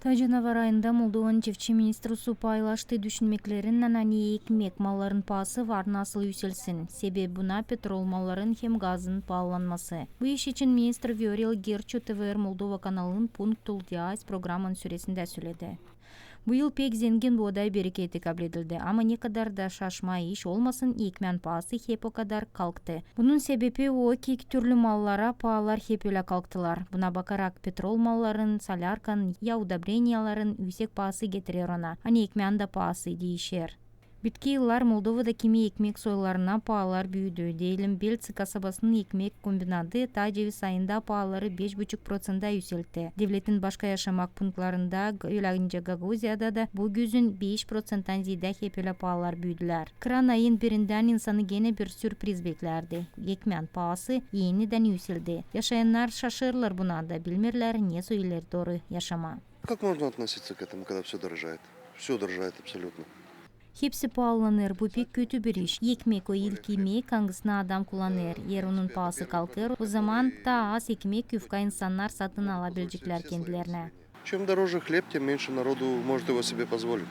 Тажанова районында Молдован чифтчи министрі су пайлашты düşünmeklerin anani ekmek malların pahası var nasıl yükselsin. Sebebi buna petrol malların hem gazın pahalanması. Bu iş için Ministr Viorel Gerçu TVR Moldova kanalının Punktul Diaz programının süresinde söyledi. Bu yıl pek zengin buğday bereketi kabul edildi ama ne kadar da şaşma iş olmasın ekmen pahası hep o kadar kalktı. Bunun sebebi o ki türlü mallara pahalar hep öyle kalktılar. Buna bakarak petrol malların, salarkan, ya udobrenyaların yüksek pahası getirir ona. Hani ekmen de pahası değişir. Bitki yıllar Moldova'da kimi ekmek soylarına pahalar büyüdü. Diyelim Belçi kasabasının ekmek kombinatı ta ceviz ayında pahaları 5,5% yükseltti. Devletin başka yaşamak punktlarında öylece Gagauziyada da bu güzün 5%'dan ziyade hep öyle pahalar büyüdüler. Kıran ayın birinden insanı gene bir sürpriz beklerdi. Ekmen pahası yeniden yükseldi. Yaşayanlar şaşırırlar buna da bilmirler ne söyler doğru yaşama. Как можно относиться к этому, когда все дорожает? Все дорожает абсолютно. Hepsi pahalanır. Bu pek kötü bir iş. Ekmek o ilk yemek hangisine adam kullanır. Yer onun pahası kalkır. O zaman daha az ekmek yufka insanlar satın alabilecekler kendilerine. Чем дороже хлеб, тем меньше народу может его себе позволить.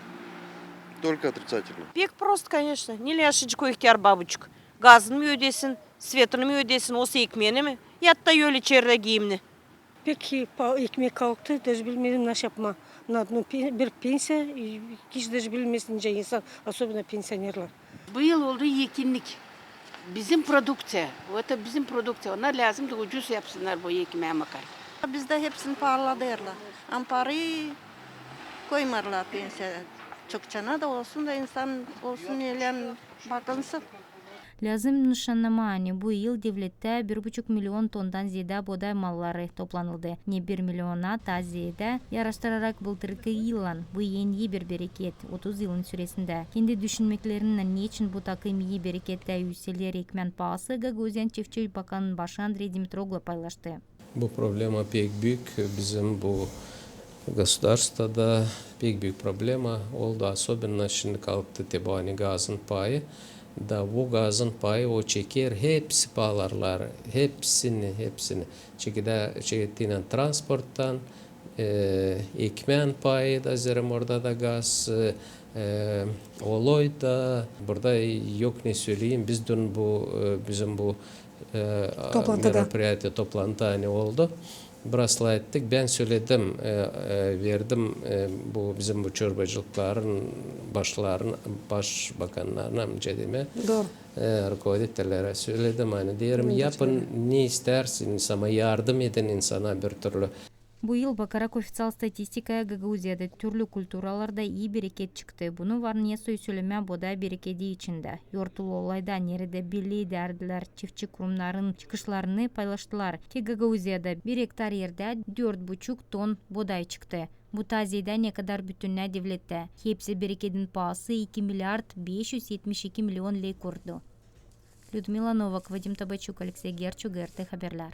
Только отрицательно. Pek prost, конечно. Ne ляшечку ihtiyar babucuk. Gazını mı ödesin, svetini mi ödesin, o ekmeğini mi? Yatta öyle içeride giyimli. Peki ekmek kalktı, даже bilmedim nasıl yapma. На одну bir pensiya, hiç даже bilmesince insan, особенно pensionerler. Bu yıl oldu yekinlik. Bizim produksiya. O da bizim produksiya. Onlar lazım ki ucuz yapsınlar bu ekmeğe makar. Bizde hepsini pahaladırlar. Ama parayı koymarlar pensiya. Çokçana da olsun da insan olsun yiyen bakınsın. Lazım nişanlama hani bu yıl devlette 1,5 milyon tondan ziyade buğday malları toplanıldı. Ne 1 milyona da ziyade yarıştırarak bıldırgı yılan. Bu en iyi bir bereket 30 yılın süresinde. Kendi düşünmeklerinin niçin bu takım iyi berekette yükselir ekmen pahası Gagauzyan Çiftçi Bakanı başı Andrei Dimitroglu paylaştı. Bu problema pek büyük. Bizim bu государствоda pek büyük problema oldu. Особенно şimdi kalktı tebani gazın payı. Da bu gazın payı o çeker hepsi pahalarlar. Hepsini. Çektiğinden transporttan ekmen payı da zerem orada da gaz oloy da burada yok ne söyleyeyim biz dün bizim bu meropриятие toplantı hani oldu. Burasla ettik. Ben söyledim, verdim bu bizim bu çorbacılıkların başbakanlarına dediğime, rukovoditelere söyledim hani diyelim yapın ne istersiniz ama yardım edin insana bir türlü. Bu yıl bakarak ofisyal statistikaya Gagauziyada türlü kulturalarda iyi bereket çıktı. Bunu var niye söyleme buğday bereketi içinde. Yortulu olayda nerede birliği derdiler çiftçi kurumların çıkışlarını paylaştılar ki Gagauziyada 1 hektar yerde 4,5 ton buğday çıktı. Bu taziyede ne kadar bütünler devlette. Hepsi bereketin pahası 2 milyard 572 milyon lei kurdu. Людмила Новак, Вадим Табачук, Алексей Герчук, ГРТ Haberler.